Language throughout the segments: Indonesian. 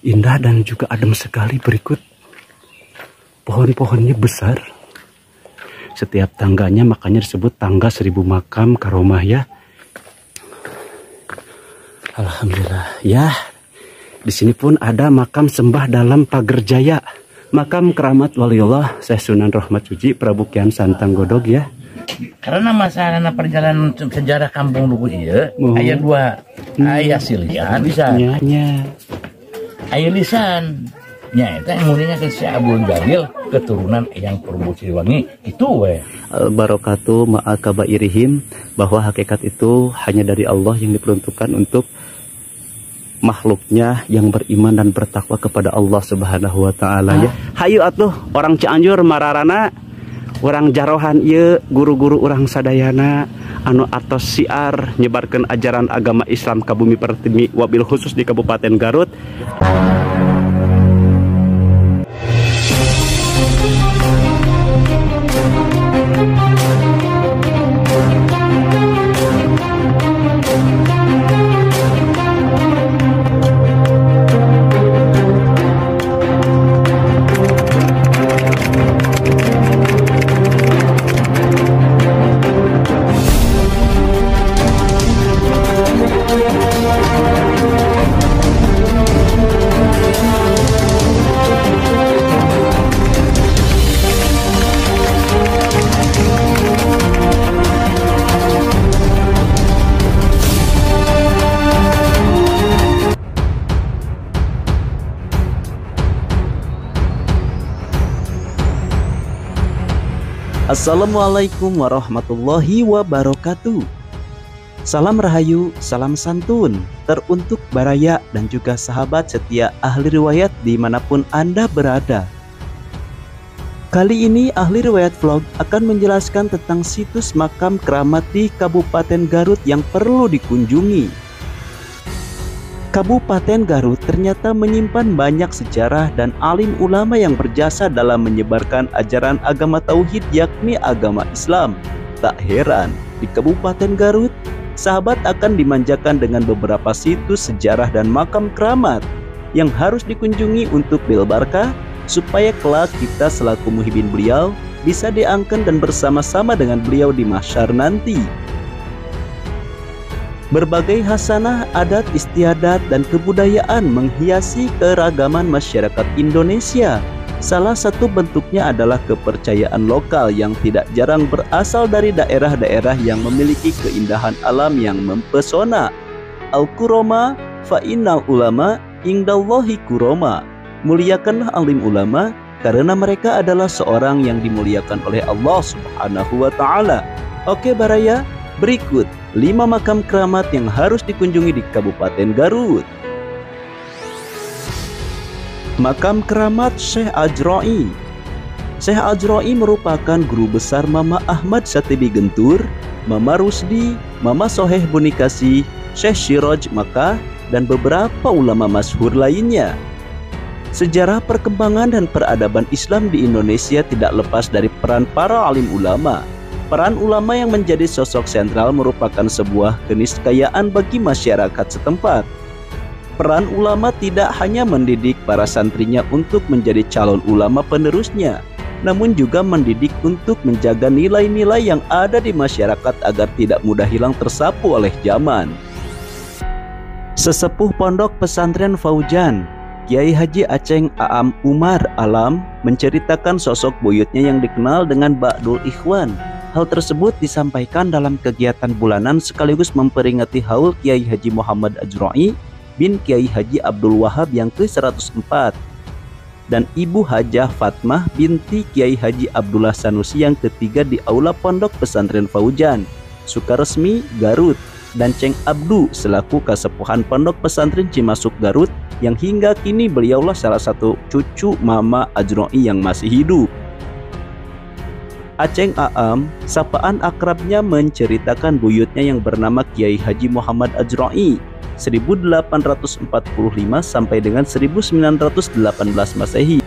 Indah dan juga adem sekali. Berikut pohon-pohonnya besar. Setiap tangganya makanya disebut tangga 1000 makam karomah ya. Alhamdulillah ya. Di sini pun ada makam sembah dalam pagar jaya. Makam keramat waliullah Syekh Sunan Rahmat Suci Prabu Kian Santang Godog ya. Karena masalah perjalanan sejarah kampung Lugu iya, ayat 2 ayat silian bisa. Ayat lisan. Nya itu yang mulinya ke si Abdul Jalil keturunan yang Prabu Siliwangi itu we. Barakatuh ma'al kabairihim, bahwa hakikat itu hanya dari Allah yang diperuntukkan untuk makhluknya yang beriman dan bertakwa kepada Allah Subhanahu wa taala ya. Hayu atuh orang Cianjur mararana orang jarohan ieu guru-guru orang sadayana anu atos siar nyebarkeun ajaran agama Islam ka bumi pertiwi wabil khusus di Kabupaten Garut. Assalamualaikum warahmatullahi wabarakatuh. Salam rahayu, salam santun teruntuk baraya dan juga sahabat setia ahli riwayat dimanapun Anda berada. Kali ini ahli riwayat vlog akan menjelaskan tentang situs makam keramat di Kabupaten Garut yang perlu dikunjungi. Kabupaten Garut ternyata menyimpan banyak sejarah dan alim ulama yang berjasa dalam menyebarkan ajaran agama tauhid yakni agama Islam. Tak heran, di Kabupaten Garut, sahabat akan dimanjakan dengan beberapa situs sejarah dan makam keramat yang harus dikunjungi untuk bil barakah, supaya kelak kita selaku muhibin beliau bisa diangkat dan bersama-sama dengan beliau di mahsyar nanti. Berbagai hasanah, adat istiadat, dan kebudayaan menghiasi keragaman masyarakat Indonesia. Salah satu bentuknya adalah kepercayaan lokal yang tidak jarang berasal dari daerah-daerah yang memiliki keindahan alam yang mempesona. Al-Kuroma fa'innal ulama indallahi kuroma. Muliakanlah alim ulama karena mereka adalah seorang yang dimuliakan oleh Allah Subhanahu wa taala. Oke baraya, berikut 5 makam keramat yang harus dikunjungi di Kabupaten Garut. Makam keramat Syekh Ajra'i. Syekh Ajra'i merupakan guru besar Mama Ahmad Satibi Gentur, Mama Rusdi, Mama Soheh Bunikasi, Syekh Syiraj Makkah, dan beberapa ulama masyhur lainnya. Sejarah perkembangan dan peradaban Islam di Indonesia tidak lepas dari peran para alim ulama. Peran ulama yang menjadi sosok sentral merupakan sebuah keniscayaan bagi masyarakat setempat. Peran ulama tidak hanya mendidik para santrinya untuk menjadi calon ulama penerusnya, namun juga mendidik untuk menjaga nilai-nilai yang ada di masyarakat agar tidak mudah hilang tersapu oleh zaman. Sesepuh Pondok Pesantren Faujan, Kiai Haji Aceng Aam Umar Alam, menceritakan sosok buyutnya yang dikenal dengan Ba'dul Ikhwan. Hal tersebut disampaikan dalam kegiatan bulanan sekaligus memperingati haul Kiai Haji Muhammad Ajra'i bin Kiai Haji Abdul Wahab yang ke-104 dan Ibu Hajah Fatmah binti Kiai Haji Abdullah Sanusi yang ketiga di Aula Pondok Pesantren Faujan, Sukaresmi, Garut, dan Ceng Abdu selaku kasepuhan Pondok Pesantren Cimasuk Garut yang hingga kini beliaulah salah satu cucu Mama Ajra'i yang masih hidup. Aceng Aam, sapaan akrabnya, menceritakan buyutnya yang bernama Kiai Haji Muhammad Ajra'i 1845 sampai dengan 1918 Masehi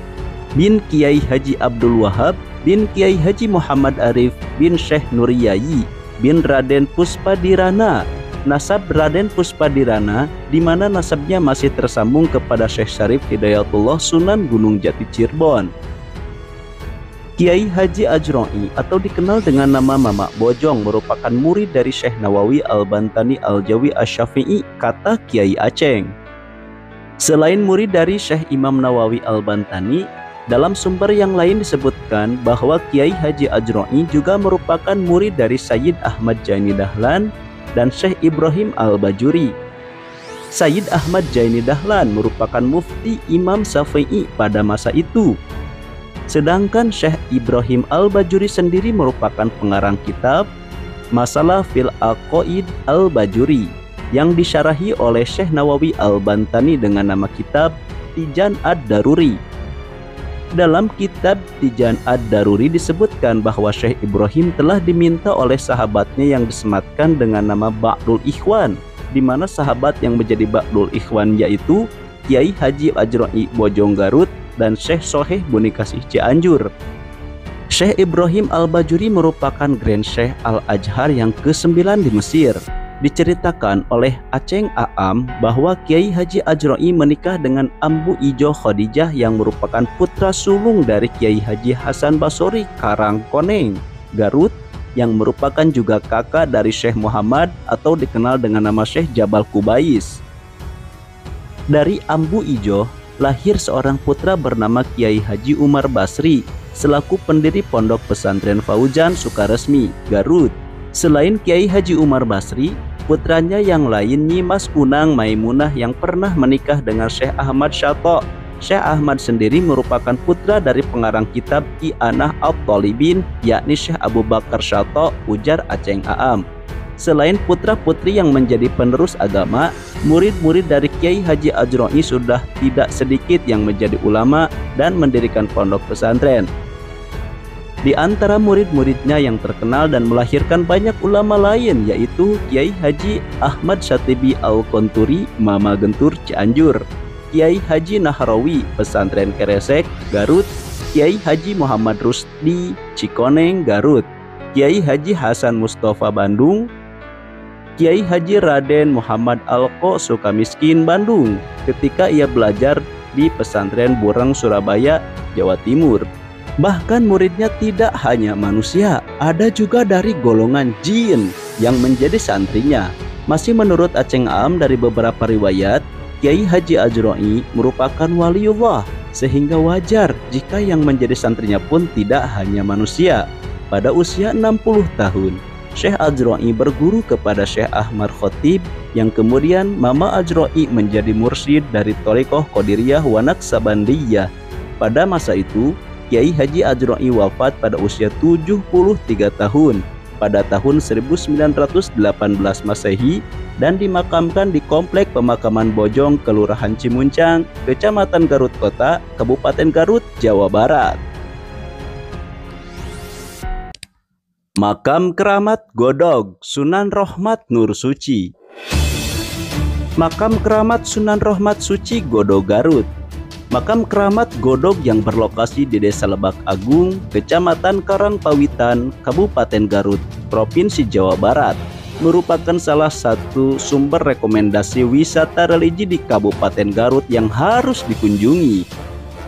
bin Kiai Haji Abdul Wahab bin Kiai Haji Muhammad Arif bin Syekh Nuriyai bin Raden Puspadirana nasab Raden Puspadirana, di mana nasabnya masih tersambung kepada Syekh Syarif Hidayatullah Sunan Gunung Jati Cirebon. Kiai Haji Ajro'i atau dikenal dengan nama Mamak Bojong merupakan murid dari Syekh Nawawi Al-Bantani Al-Jawi Asy-Syafi'i, kata Kiai Aceng. Selain murid dari Syekh Imam Nawawi Al-Bantani, dalam sumber yang lain disebutkan bahwa Kiai Haji Ajro'i juga merupakan murid dari Sayyid Ahmad Jaini Dahlan dan Syekh Ibrahim Al-Bajuri. Sayyid Ahmad Jaini Dahlan merupakan mufti Imam Syafi'i pada masa itu. Sedangkan Syekh Ibrahim Al-Bajuri sendiri merupakan pengarang kitab Masalah fil Aqaid Al-Bajuri yang disyarahi oleh Syekh Nawawi Al-Bantani dengan nama kitab Tijan Ad-Daruri. Dalam kitab Tijan Ad-Daruri disebutkan bahwa Syekh Ibrahim telah diminta oleh sahabatnya yang disematkan dengan nama Ba'dul Ikhwan, di mana sahabat yang menjadi Ba'dul Ikhwan yaitu Kiai Haji Ajro'i Bojong Garut dan Syekh Soheh Bunikasih Cianjur. Syekh Ibrahim Al-Bajuri merupakan Grand Syekh Al-Azhar yang ke-9 di Mesir. Diceritakan oleh Aceng Aam bahwa Kiai Haji Ajro'i menikah dengan Ambu Ijo Khadijah yang merupakan putra sulung dari Kiai Haji Hasan Basori Karangkoneng, Garut, yang merupakan juga kakak dari Syekh Muhammad atau dikenal dengan nama Syekh Jabal Kubais. Dari Ambu Ijo lahir seorang putra bernama Kiai Haji Umar Basri selaku pendiri Pondok Pesantren Fauzan Sukaresmi, Garut. Selain Kiai Haji Umar Basri, putranya yang lain Nyi Mas Kunang Maimunah yang pernah menikah dengan Syekh Ahmad Syato. Syekh Ahmad sendiri merupakan putra dari pengarang kitab I'anah At-Talibin, yakni Syekh Abu Bakar Syato, ujar Aceng Aam. Selain putra-putri yang menjadi penerus agama, murid-murid dari Kiai Haji Ajro'i sudah tidak sedikit yang menjadi ulama dan mendirikan pondok pesantren. Di antara murid-muridnya yang terkenal dan melahirkan banyak ulama lain yaitu Kiai Haji Ahmad Syatibi Al-Konturi, Mama Gentur Cianjur, Kiai Haji Nahrawi, Pesantren Keresek, Garut, Kiai Haji Muhammad Rusdi, Cikoneng, Garut, Kiai Haji Hasan Mustafa, Bandung, Kiai Haji Raden Muhammad Alko, Sukamiskin, Bandung, ketika ia belajar di Pesantren Bureng, Surabaya, Jawa Timur. Bahkan muridnya tidak hanya manusia, ada juga dari golongan jin yang menjadi santrinya. Masih menurut Aceng Aam, dari beberapa riwayat, Kiai Haji Ajro'i merupakan waliullah, sehingga wajar jika yang menjadi santrinya pun tidak hanya manusia. Pada usia 60 tahun, Syekh Ajro'i berguru kepada Syekh Ahmad Khotib, yang kemudian Mama Ajro'i menjadi mursyid dari Thariqah Qadiriyah wa Naqsabandiyah. Pada masa itu, Kiai Haji Ajro'i wafat pada usia 73 tahun pada tahun 1918 Masehi dan dimakamkan di Komplek Pemakaman Bojong, Kelurahan Cimuncang, Kecamatan Garut Kota, Kabupaten Garut, Jawa Barat. Makam Keramat Godog Sunan Rohmat Nur Suci. Makam Keramat Sunan Rohmat Suci Godog, Garut. Makam Keramat Godog yang berlokasi di Desa Lebak Agung, Kecamatan Karangpawitan, Kabupaten Garut, Provinsi Jawa Barat, merupakan salah satu sumber rekomendasi wisata religi di Kabupaten Garut yang harus dikunjungi.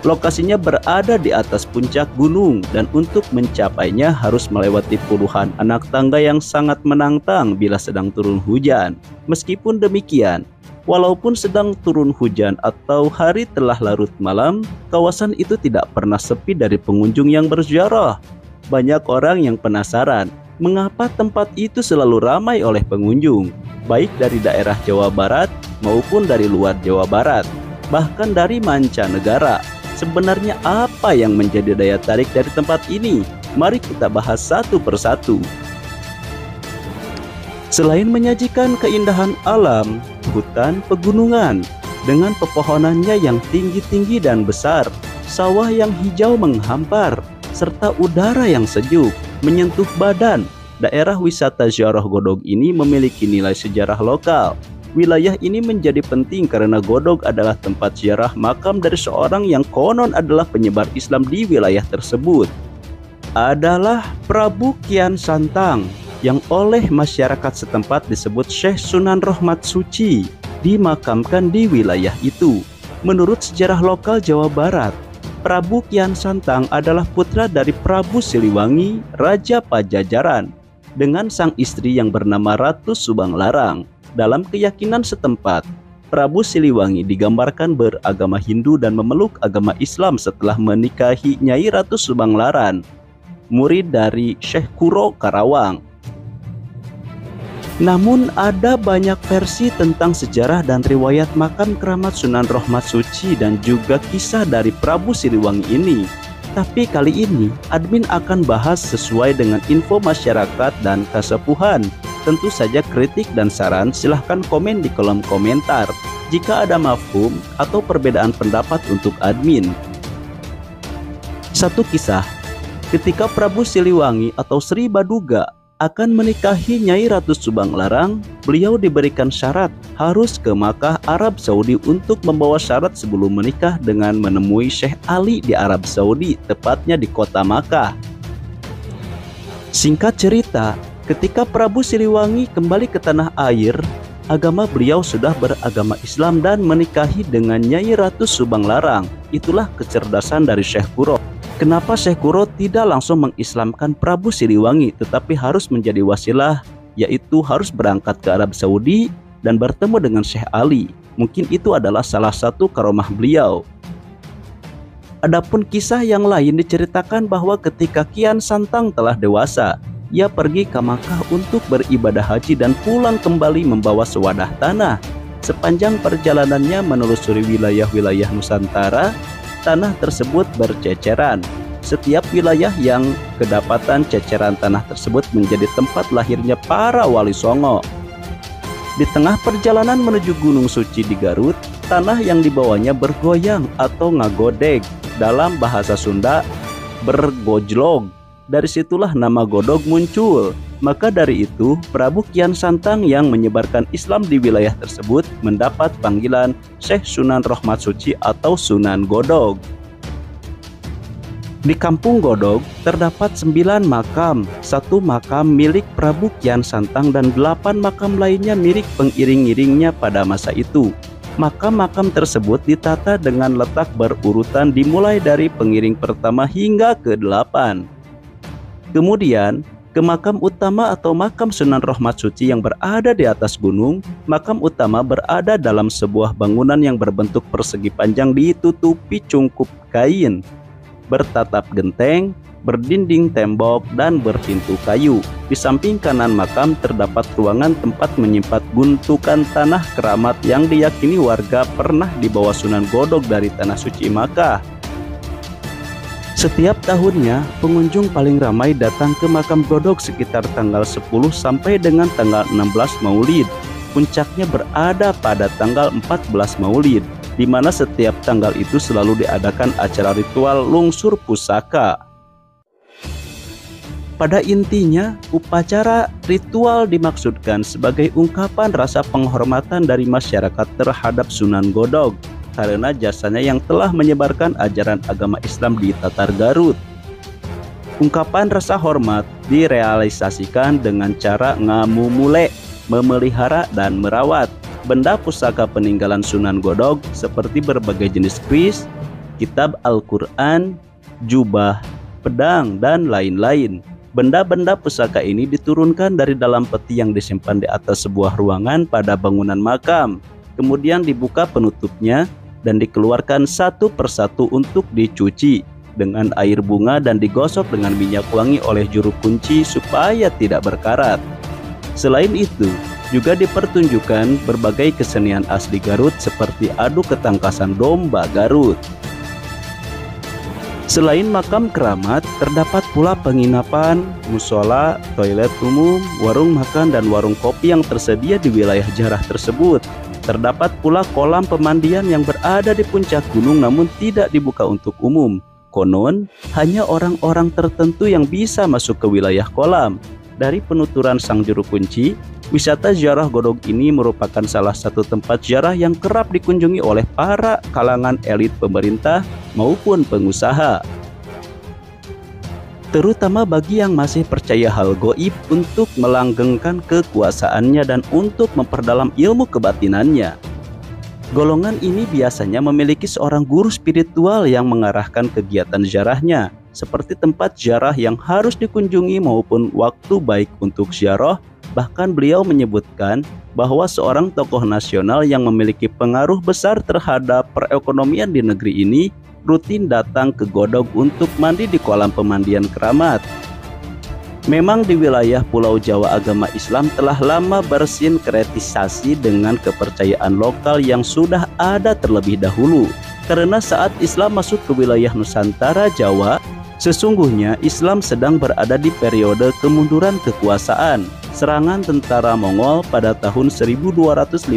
Lokasinya berada di atas puncak gunung dan untuk mencapainya harus melewati puluhan anak tangga yang sangat menantang bila sedang turun hujan. Meskipun demikian, walaupun sedang turun hujan atau hari telah larut malam, kawasan itu tidak pernah sepi dari pengunjung yang berziarah. Banyak orang yang penasaran mengapa tempat itu selalu ramai oleh pengunjung, baik dari daerah Jawa Barat maupun dari luar Jawa Barat, bahkan dari mancanegara. Sebenarnya apa yang menjadi daya tarik dari tempat ini? Mari kita bahas satu persatu. Selain menyajikan keindahan alam, hutan pegunungan dengan pepohonannya yang tinggi-tinggi dan besar, sawah yang hijau menghampar, serta udara yang sejuk menyentuh badan, daerah wisata ziarah Godog ini memiliki nilai sejarah lokal. Wilayah ini menjadi penting karena Godog adalah tempat ziarah makam dari seorang yang konon adalah penyebar Islam di wilayah tersebut. Adalah Prabu Kian Santang, yang oleh masyarakat setempat disebut Syekh Sunan Rohmat Suci, dimakamkan di wilayah itu. Menurut sejarah lokal Jawa Barat, Prabu Kian Santang adalah putra dari Prabu Siliwangi, Raja Pajajaran, dengan sang istri yang bernama Ratu Subang Larang. Dalam keyakinan setempat, Prabu Siliwangi digambarkan beragama Hindu dan memeluk agama Islam setelah menikahi Nyai Ratu Subang Larang, murid dari Syekh Kuro Karawang. Namun ada banyak versi tentang sejarah dan riwayat makam keramat Sunan Rohmat Suci dan juga kisah dari Prabu Siliwangi ini. Tapi kali ini admin akan bahas sesuai dengan info masyarakat dan kasepuhan. Tentu saja kritik dan saran silahkan komen di kolom komentar jika ada mafhum atau perbedaan pendapat untuk admin. Satu kisah, ketika Prabu Siliwangi atau Sri Baduga akan menikahi Nyai Ratu Subang Larang, beliau diberikan syarat harus ke Makkah, Arab Saudi untuk membawa syarat sebelum menikah dengan menemui Syekh Ali di Arab Saudi, tepatnya di kota Makkah. Singkat cerita, ketika Prabu Siliwangi kembali ke tanah air, agama beliau sudah beragama Islam dan menikahi dengan Nyai Ratu Subang Larang. Itulah kecerdasan dari Syekh Kuro. Kenapa Syekh Kuro tidak langsung mengislamkan Prabu Siliwangi, tetapi harus menjadi wasilah, yaitu harus berangkat ke Arab Saudi dan bertemu dengan Syekh Ali. Mungkin itu adalah salah satu karomah beliau. Adapun kisah yang lain diceritakan bahwa ketika Kian Santang telah dewasa, ia pergi ke Makkah untuk beribadah haji dan pulang kembali membawa sewadah tanah. Sepanjang perjalanannya menelusuri wilayah-wilayah Nusantara, tanah tersebut berceceran. Setiap wilayah yang kedapatan ceceran tanah tersebut menjadi tempat lahirnya para wali songo. Di tengah perjalanan menuju Gunung Suci di Garut, tanah yang dibawanya bergoyang atau ngagodeg. Dalam bahasa Sunda, bergojlog. Dari situlah nama Godog muncul. Maka dari itu, Prabu Kian Santang yang menyebarkan Islam di wilayah tersebut mendapat panggilan Syekh Sunan Rohmat Suci atau Sunan Godog. Di kampung Godog terdapat 9 makam, 1 makam milik Prabu Kian Santang dan 8 makam lainnya milik pengiring-iringnya pada masa itu. Makam-makam tersebut ditata dengan letak berurutan dimulai dari pengiring pertama hingga ke-8. Kemudian, ke makam utama atau makam Sunan Rohmat Suci yang berada di atas gunung. Makam utama berada dalam sebuah bangunan yang berbentuk persegi panjang ditutupi cungkup kain, bertatap genteng, berdinding tembok, dan berpintu kayu. Di samping kanan makam terdapat ruangan tempat menyimpan guntukan tanah keramat yang diyakini warga pernah dibawa Sunan Godog dari tanah suci Makkah. Setiap tahunnya, pengunjung paling ramai datang ke makam Godog sekitar tanggal 10 sampai dengan tanggal 16 Maulid. Puncaknya berada pada tanggal 14 Maulid, di mana setiap tanggal itu selalu diadakan acara ritual lungsur pusaka. Pada intinya, upacara ritual dimaksudkan sebagai ungkapan rasa penghormatan dari masyarakat terhadap Sunan Godog karena jasanya yang telah menyebarkan ajaran agama Islam di Tatar Garut. Ungkapan rasa hormat direalisasikan dengan cara ngamumule, memelihara dan merawat benda pusaka peninggalan Sunan Godog seperti berbagai jenis keris, kitab Al-Quran, jubah, pedang, dan lain-lain. Benda-benda pusaka ini diturunkan dari dalam peti yang disimpan di atas sebuah ruangan pada bangunan makam. Kemudian dibuka penutupnya dan dikeluarkan satu persatu untuk dicuci dengan air bunga dan digosok dengan minyak wangi oleh juru kunci supaya tidak berkarat. Selain itu, juga dipertunjukkan berbagai kesenian asli Garut seperti adu ketangkasan domba Garut. Selain makam keramat, terdapat pula penginapan, musola, toilet umum, warung makan, dan warung kopi yang tersedia di wilayah jarah tersebut. Terdapat pula kolam pemandian yang berada di puncak gunung namun tidak dibuka untuk umum. Konon, hanya orang-orang tertentu yang bisa masuk ke wilayah kolam. Dari penuturan sang juru kunci, wisata ziarah Godog ini merupakan salah satu tempat ziarah yang kerap dikunjungi oleh para kalangan elit pemerintah maupun pengusaha. terutama bagi yang masih percaya hal goib untuk melanggengkan kekuasaannya dan untuk memperdalam ilmu kebatinannya. Golongan ini biasanya memiliki seorang guru spiritual yang mengarahkan kegiatan ziarahnya, seperti tempat ziarah yang harus dikunjungi maupun waktu baik untuk ziarah. Bahkan beliau menyebutkan bahwa seorang tokoh nasional yang memiliki pengaruh besar terhadap perekonomian di negeri ini rutin datang ke Godog untuk mandi di kolam pemandian keramat. Memang di wilayah Pulau Jawa agama Islam telah lama bersinkretisasi dengan kepercayaan lokal yang sudah ada terlebih dahulu. Karena saat Islam masuk ke wilayah Nusantara Jawa, sesungguhnya Islam sedang berada di periode kemunduran kekuasaan. Serangan tentara Mongol pada tahun 1258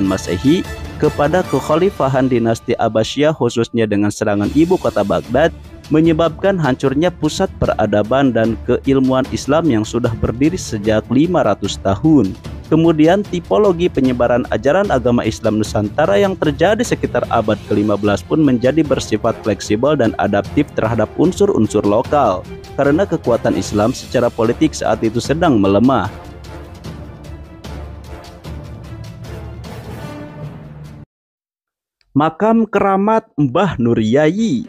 Masehi kepada kekhalifahan dinasti Abbasiyah, khususnya dengan serangan ibu kota Baghdad, menyebabkan hancurnya pusat peradaban dan keilmuan Islam yang sudah berdiri sejak 500 tahun. Kemudian tipologi penyebaran ajaran agama Islam Nusantara yang terjadi sekitar abad ke-15 pun menjadi bersifat fleksibel dan adaptif terhadap unsur-unsur lokal, karena kekuatan Islam secara politik saat itu sedang melemah. Makam keramat Mbah Nur Yai.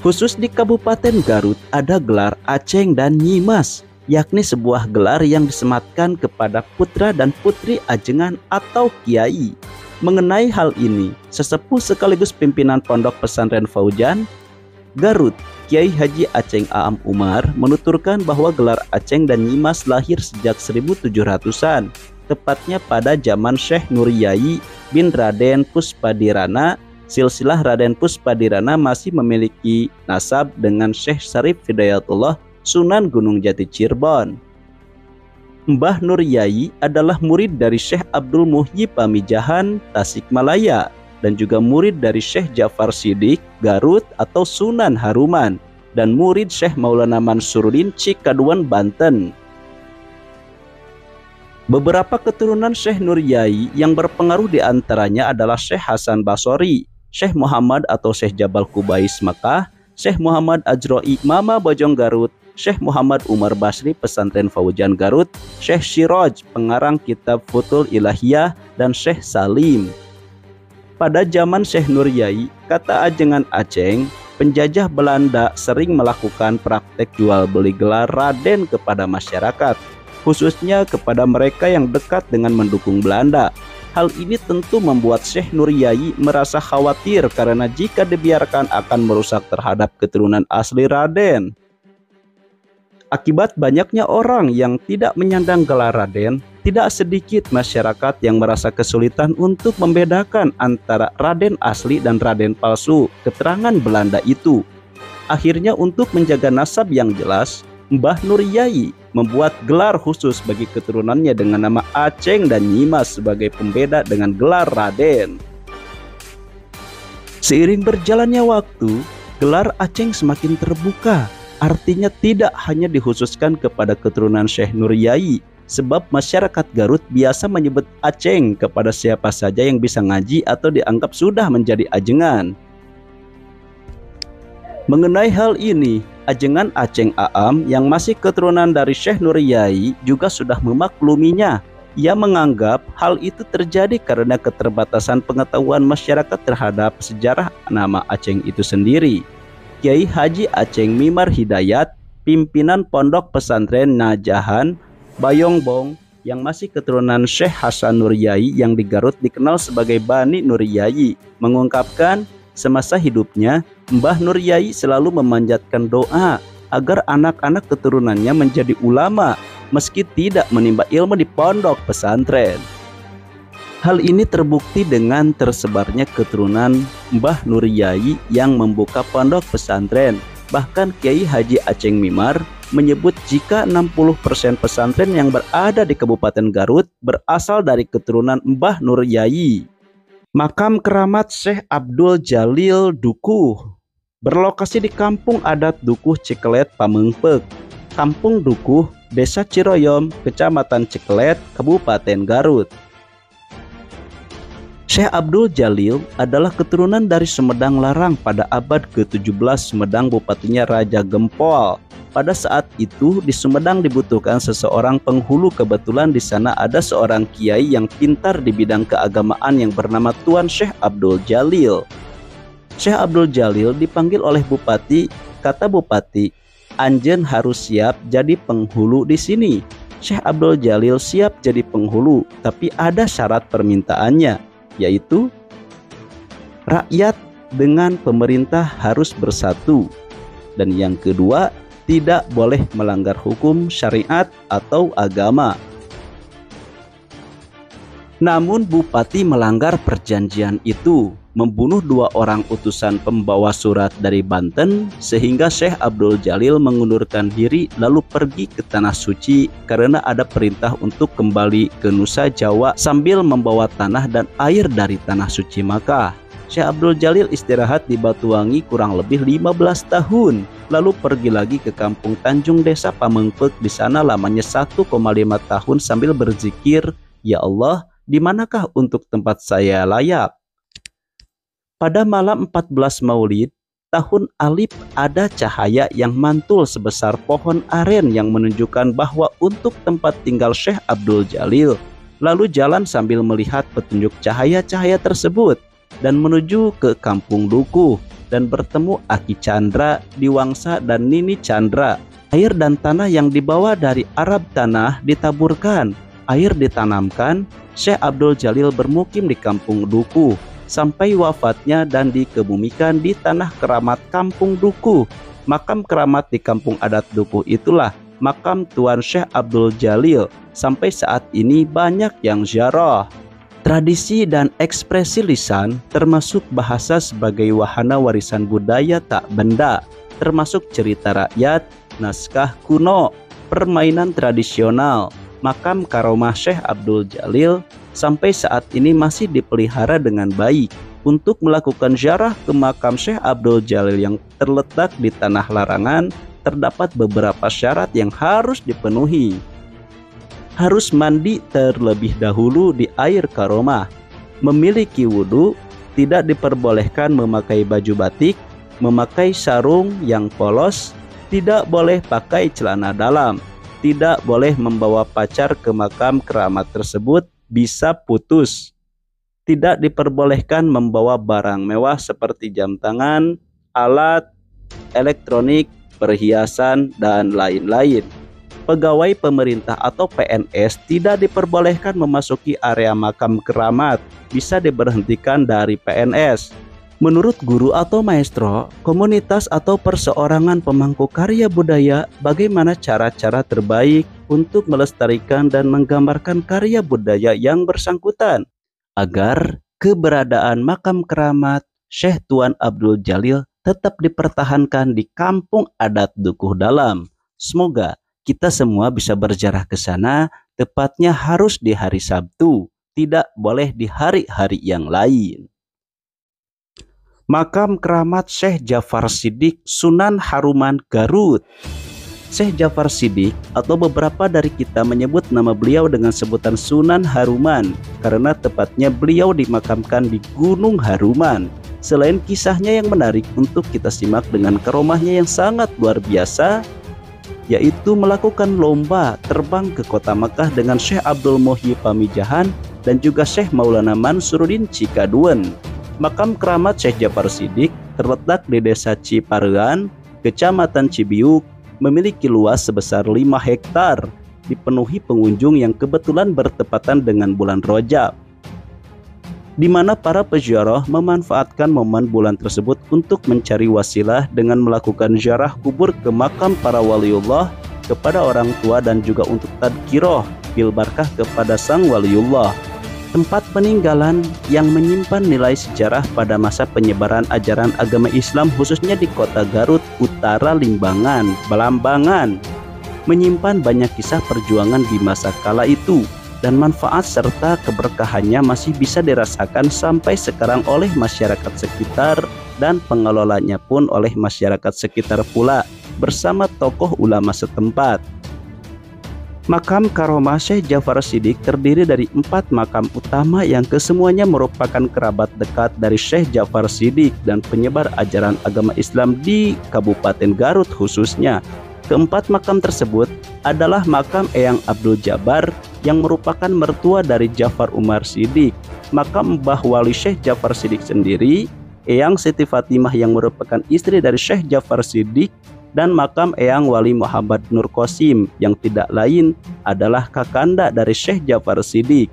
Khusus di Kabupaten Garut ada gelar Aceng dan Nyimas, yakni sebuah gelar yang disematkan kepada putra dan putri ajengan atau kiai. Mengenai hal ini, sesepuh sekaligus pimpinan Pondok Pesantren Faujan Garut, Kiai Haji Aceng Aam Umar, menuturkan bahwa gelar Aceng dan Nyimas lahir sejak 1700-an, tepatnya pada zaman Syekh Nur Yai bin Raden Puspadirana. Silsilah Raden Puspadirana masih memiliki nasab dengan Syekh Syarif Hidayatullah Sunan Gunung Jati Cirebon. Mbah Nur Yai adalah murid dari Syekh Abdul Muhyi Pamijahan Tasikmalaya dan juga murid dari Syekh Ja'far Siddiq Garut atau Sunan Haruman dan murid Syekh Maulana Mansuruddin Cikaduan Banten. Beberapa keturunan Syekh Nur Yai yang berpengaruh diantaranya adalah Syekh Hasan Basori, Syekh Muhammad atau Syekh Jabal Kubais Makkah, Syekh Muhammad Ajroi Mama Bojong Garut, Syekh Muhammad Umar Basri Pesantren Faujan Garut, Syekh Siroj pengarang kitab Futul Ilahiyah, dan Syekh Salim. Pada zaman Syekh Nur Yai, kata ajengan Aceng, penjajah Belanda sering melakukan praktek jual beli gelar Raden kepada masyarakat, khususnya kepada mereka yang dekat dengan mendukung Belanda. Hal ini tentu membuat Syekh Nur Yai merasa khawatir karena jika dibiarkan akan merusak terhadap keturunan asli Raden. Akibat banyaknya orang yang tidak menyandang gelar Raden, tidak sedikit masyarakat yang merasa kesulitan untuk membedakan antara Raden asli dan Raden palsu keterangan Belanda itu. Akhirnya untuk menjaga nasab yang jelas, Mbah Nur Yai membuat gelar khusus bagi keturunannya dengan nama Aceng dan Nyimas sebagai pembeda dengan gelar Raden. Seiring berjalannya waktu, gelar Aceng semakin terbuka. Artinya tidak hanya dikhususkan kepada keturunan Syekh Nur Yai, sebab masyarakat Garut biasa menyebut Aceng kepada siapa saja yang bisa ngaji atau dianggap sudah menjadi ajengan. Mengenai hal ini, ajengan Aceng Aam yang masih keturunan dari Syekh Nur Yai juga sudah memakluminya. Ia menganggap hal itu terjadi karena keterbatasan pengetahuan masyarakat terhadap sejarah nama Aceng itu sendiri. Kiai Haji Aceng Mimar Hidayat, pimpinan Pondok Pesantren Najahan Bayongbong yang masih keturunan Syekh Hasan Nur Yai yang di Garut dikenal sebagai Bani Nur Yai, mengungkapkan semasa hidupnya Mbah Nur Yai selalu memanjatkan doa agar anak-anak keturunannya menjadi ulama meski tidak menimba ilmu di pondok pesantren. Hal ini terbukti dengan tersebarnya keturunan Mbah Nur Yai yang membuka pondok pesantren. Bahkan Kiai Haji Aceng Mimar menyebut jika 60% pesantren yang berada di Kabupaten Garut berasal dari keturunan Mbah Nur Yai. Makam keramat Syekh Abdul Jalil Dukuh berlokasi di Kampung Adat Dukuh Cikelet Pamengpek, Kampung Dukuh, Desa Ciroyom, Kecamatan Cikelet, Kabupaten Garut. Syekh Abdul Jalil adalah keturunan dari Sumedang Larang pada abad ke-17. Sumedang bupatinya Raja Gempol. Pada saat itu di Sumedang dibutuhkan seseorang penghulu. Kebetulan di sana ada seorang kiai yang pintar di bidang keagamaan yang bernama Tuan Syekh Abdul Jalil. Syekh Abdul Jalil dipanggil oleh bupati. Kata bupati, "Anjen harus siap jadi penghulu di sini." Syekh Abdul Jalil siap jadi penghulu, tapi ada syarat permintaannya, yaitu rakyat dengan pemerintah harus bersatu. Dan yang kedua, tidak boleh melanggar hukum syariat atau agama. Namun bupati melanggar perjanjian itu, membunuh 2 orang utusan pembawa surat dari Banten, sehingga Syekh Abdul Jalil mengundurkan diri lalu pergi ke Tanah Suci karena ada perintah untuk kembali ke Nusa Jawa sambil membawa tanah dan air dari Tanah Suci Makkah. Syekh Abdul Jalil istirahat di Batuwangi kurang lebih 15 tahun, lalu pergi lagi ke kampung Tanjung Desa Pamengpek. Di sana lamanya 1,5 tahun sambil berzikir, "Ya Allah, di manakah untuk tempat saya layak?" Pada malam 14 Maulid, tahun Alif, ada cahaya yang mantul sebesar pohon aren yang menunjukkan bahwa untuk tempat tinggal Syekh Abdul Jalil. Lalu jalan sambil melihat petunjuk cahaya-cahaya tersebut dan menuju ke Kampung Dukuh dan bertemu Aki Chandra, Diwangsa, dan Nini Chandra. Air dan tanah yang dibawa dari Arab tanah ditaburkan, air ditanamkan. Syekh Abdul Jalil bermukim di Kampung Dukuh sampai wafatnya dan dikebumikan di tanah keramat Kampung Dukuh. Makam keramat di kampung adat Dukuh itulah makam Tuan Syekh Abdul Jalil. Sampai saat ini banyak yang ziarah. Tradisi dan ekspresi lisan termasuk bahasa sebagai wahana warisan budaya tak benda, termasuk cerita rakyat, naskah kuno, permainan tradisional. Makam karomah Syekh Abdul Jalil sampai saat ini masih dipelihara dengan baik. Untuk melakukan ziarah ke makam Syekh Abdul Jalil yang terletak di Tanah Larangan, terdapat beberapa syarat yang harus dipenuhi. Harus mandi terlebih dahulu di air karomah, memiliki wudhu, tidak diperbolehkan memakai baju batik, memakai sarung yang polos, tidak boleh pakai celana dalam, tidak boleh membawa pacar ke makam keramat tersebut, bisa putus. Tidak diperbolehkan membawa barang mewah seperti jam tangan, alat elektronik, perhiasan, dan lain-lain. Pegawai pemerintah atau PNS tidak diperbolehkan memasuki area makam keramat, bisa diberhentikan dari PNS. Menurut guru atau maestro, komunitas atau perseorangan pemangku karya budaya, bagaimana cara-cara terbaik untuk melestarikan dan menggambarkan karya budaya yang bersangkutan agar keberadaan makam keramat Syekh Tuan Abdul Jalil tetap dipertahankan di kampung adat Dukuh Dalam. Semoga kita semua bisa berziarah ke sana, tepatnya harus di hari Sabtu, tidak boleh di hari-hari yang lain. Makam keramat Syekh Jafar Siddiq, Sunan Haruman, Garut. Syekh Jafar Siddiq atau beberapa dari kita menyebut nama beliau dengan sebutan Sunan Haruman karena tepatnya beliau dimakamkan di Gunung Haruman. Selain kisahnya yang menarik untuk kita simak dengan karomahnya yang sangat luar biasa, yaitu melakukan lomba terbang ke kota Makkah dengan Syekh Abdul Muhyi Pamijahan dan juga Syekh Maulana Mansuruddin Cikaduen. Makam keramat Syekh Jafar Siddiq terletak di Desa Ciparean, Kecamatan Cibiuk, memiliki luas sebesar 5 hektar, dipenuhi pengunjung yang kebetulan bertepatan dengan bulan Rajab, di mana para peziarah memanfaatkan momen bulan tersebut untuk mencari wasilah dengan melakukan ziarah kubur ke makam para waliullah kepada orang tua dan juga untuk tadkirah bil barkah kepada sang waliullah. Tempat peninggalan yang menyimpan nilai sejarah pada masa penyebaran ajaran agama Islam khususnya di kota Garut Utara, Limbangan, Belambangan, menyimpan banyak kisah perjuangan di masa kala itu. Dan manfaat serta keberkahannya masih bisa dirasakan sampai sekarang oleh masyarakat sekitar dan pengelolanya pun oleh masyarakat sekitar pula bersama tokoh ulama setempat. Makam karomah Syekh Ja'far Shiddiq terdiri dari 4 makam utama yang kesemuanya merupakan kerabat dekat dari Syekh Ja'far Shiddiq dan penyebar ajaran agama Islam di Kabupaten Garut khususnya. Keempat makam tersebut adalah makam Eyang Abdul Jabbar yang merupakan mertua dari Ja'far Umar Shiddiq, makam Mbah Wali Syekh Ja'far Shiddiq sendiri, Eyang Siti Fatimah yang merupakan istri dari Syekh Ja'far Shiddiq, dan makam Eyang Wali Muhammad Nur Qasim yang tidak lain adalah kakanda dari Syekh Ja'far Shiddiq.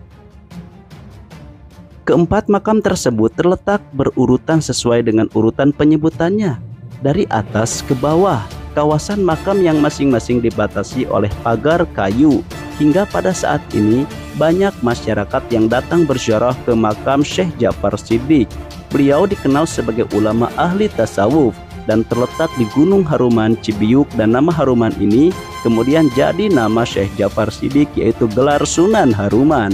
Keempat makam tersebut terletak berurutan sesuai dengan urutan penyebutannya, dari atas ke bawah. Kawasan makam yang masing-masing dibatasi oleh pagar kayu. Hingga pada saat ini banyak masyarakat yang datang berziarah ke makam Syekh Ja'far Shiddiq. Beliau dikenal sebagai ulama ahli tasawuf dan terletak di Gunung Haruman Cibiuk, dan nama Haruman ini kemudian jadi nama Syekh Ja'far Shiddiq, yaitu gelar Sunan Haruman.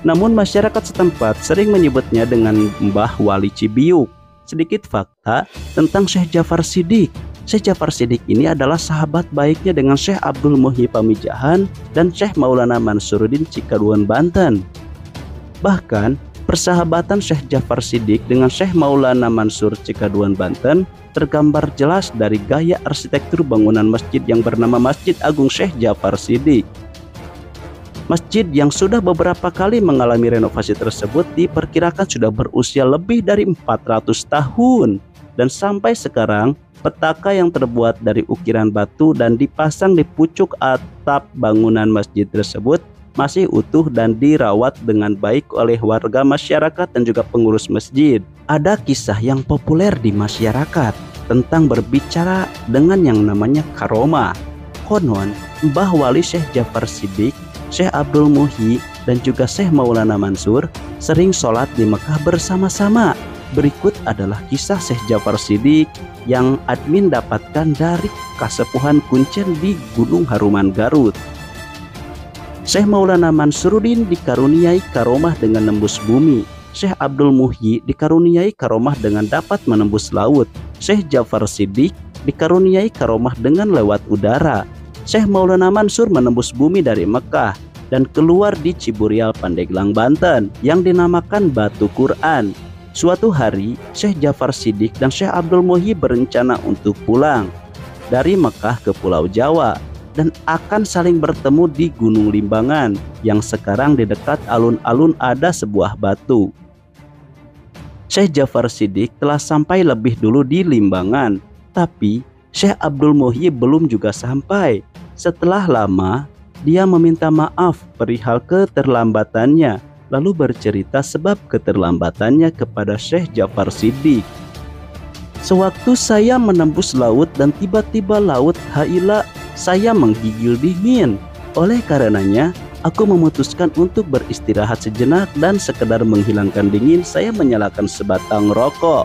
Namun masyarakat setempat sering menyebutnya dengan Mbah Wali Cibiuk. Sedikit fakta tentang Syekh Ja'far Shiddiq. Syekh Ja'far Shiddiq ini adalah sahabat baiknya dengan Syekh Abdul Muhyi Pamijahan dan Syekh Maulana Mansuruddin Cikaduan Banten. Bahkan persahabatan Syekh Ja'far Shiddiq dengan Syekh Maulana Mansur Cikaduan Banten tergambar jelas dari gaya arsitektur bangunan masjid yang bernama Masjid Agung Syekh Ja'far Shiddiq. Masjid yang sudah beberapa kali mengalami renovasi tersebut diperkirakan sudah berusia lebih dari 400 tahun. Dan sampai sekarang, petaka yang terbuat dari ukiran batu dan dipasang di pucuk atap bangunan masjid tersebut masih utuh dan dirawat dengan baik oleh warga masyarakat dan juga pengurus masjid. Ada kisah yang populer di masyarakat tentang berbicara dengan yang namanya karomah. Konon, Mbah Wali Syekh Ja'far Shiddiq, Syekh Abdul Muhyi, dan juga Syekh Maulana Mansur sering sholat di Mekah bersama-sama. Berikut adalah kisah Syekh Ja'far Shiddiq yang admin dapatkan dari Kasepuhan Kuncen di Gunung Haruman Garut. Syekh Maulana Mansuruddin dikaruniai karomah dengan nembus bumi. Syekh Abdul Muhyi dikaruniai karomah dengan dapat menembus laut. Syekh Ja'far Shiddiq dikaruniai karomah dengan lewat udara. Syekh Maulana Mansur menembus bumi dari Mekah dan keluar di Ciburial, Pandeglang, Banten yang dinamakan Batu Quran. Suatu hari, Syekh Ja'far Shiddiq dan Syekh Abdul Muhyi berencana untuk pulang dari Mekah ke Pulau Jawa dan akan saling bertemu di Gunung Limbangan yang sekarang di dekat alun-alun ada sebuah batu. Syekh Ja'far Shiddiq telah sampai lebih dulu di Limbangan, tapi Syekh Abdul Muhyi belum juga sampai. Setelah lama, dia meminta maaf perihal keterlambatannya, lalu bercerita sebab keterlambatannya kepada Syekh Ja'far Shiddiq. Sewaktu saya menembus laut dan tiba-tiba laut haila, saya menggigil dingin. Oleh karenanya, aku memutuskan untuk beristirahat sejenak dan sekedar menghilangkan dingin, saya menyalakan sebatang rokok.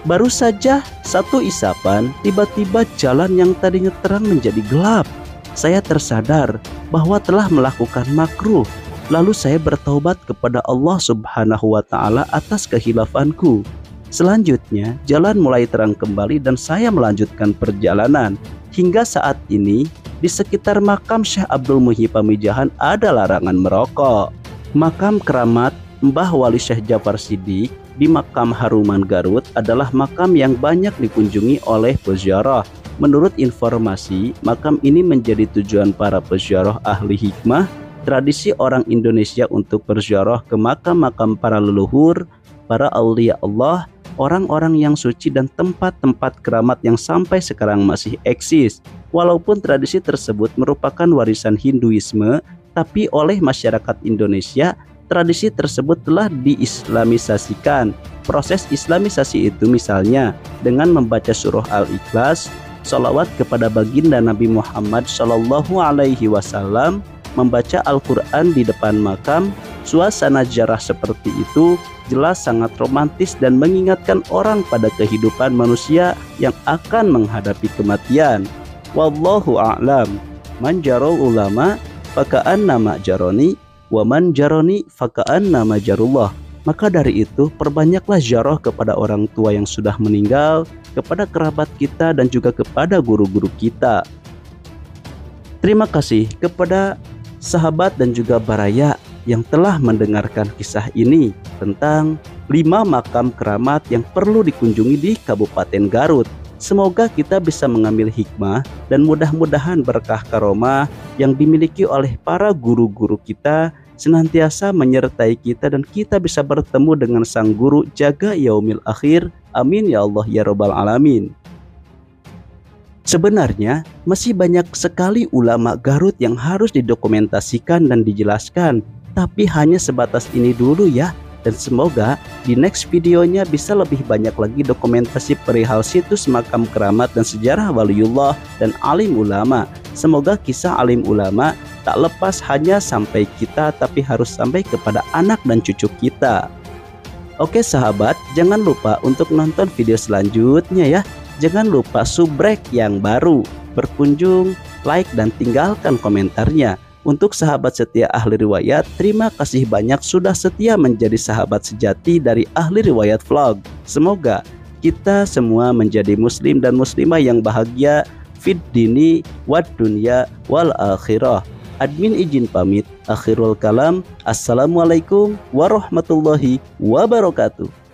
Baru saja satu isapan, tiba-tiba jalan yang tadinya terang menjadi gelap. Saya tersadar bahwa telah melakukan makruh. Lalu saya bertaubat kepada Allah Subhanahu wa Ta'ala atas kehilafanku. Selanjutnya, jalan mulai terang kembali dan saya melanjutkan perjalanan. Hingga saat ini, di sekitar makam Syekh Abdul Muhyi Pamijahan ada larangan merokok. Makam keramat Mbah Wali Syekh Ja'far Shiddiq di Makam Haruman Garut adalah makam yang banyak dikunjungi oleh peziarah. Menurut informasi, makam ini menjadi tujuan para peziarah ahli hikmah. Tradisi orang Indonesia untuk berziarah ke makam-makam para leluhur, para aulia Allah, orang-orang yang suci dan tempat-tempat keramat yang sampai sekarang masih eksis. Walaupun tradisi tersebut merupakan warisan Hinduisme, tapi oleh masyarakat Indonesia, tradisi tersebut telah diislamisasikan. Proses islamisasi itu misalnya dengan membaca surah Al-Ikhlas, sholawat kepada baginda Nabi Muhammad SAW, membaca Al-Quran di depan makam. Suasana ziarah seperti itu jelas sangat romantis dan mengingatkan orang pada kehidupan manusia yang akan menghadapi kematian. Wallahu a'lam. Man jarul ulama faka'annama jaroni, wa man jaroni faka'annama jarullah. Maka dari itu, perbanyaklah ziarah kepada orang tua yang sudah meninggal, kepada kerabat kita dan juga kepada guru-guru kita. Terima kasih kepada sahabat dan juga baraya yang telah mendengarkan kisah ini tentang 5 makam keramat yang perlu dikunjungi di Kabupaten Garut. Semoga kita bisa mengambil hikmah dan mudah-mudahan berkah karomah yang dimiliki oleh para guru-guru kita senantiasa menyertai kita dan kita bisa bertemu dengan sang guru jaga yaumil akhir. Amin ya Allah ya Rabbal Alamin. Sebenarnya masih banyak sekali ulama Garut yang harus didokumentasikan dan dijelaskan, tapi hanya sebatas ini dulu ya. Dan semoga di next videonya bisa lebih banyak lagi dokumentasi perihal situs makam keramat dan sejarah waliullah dan alim ulama. Semoga kisah alim ulama tak lepas hanya sampai kita, tapi harus sampai kepada anak dan cucu kita. Oke sahabat, jangan lupa untuk nonton video selanjutnya ya. Jangan lupa subrek yang baru, berkunjung, like, dan tinggalkan komentarnya. Untuk sahabat setia Ahli Riwayat, terima kasih banyak sudah setia menjadi sahabat sejati dari Ahli Riwayat Vlog. Semoga kita semua menjadi muslim dan muslimah yang bahagia fid dini wad dunya wal akhirah. Admin izin pamit. Akhirul kalam. Assalamualaikum warahmatullahi wabarakatuh.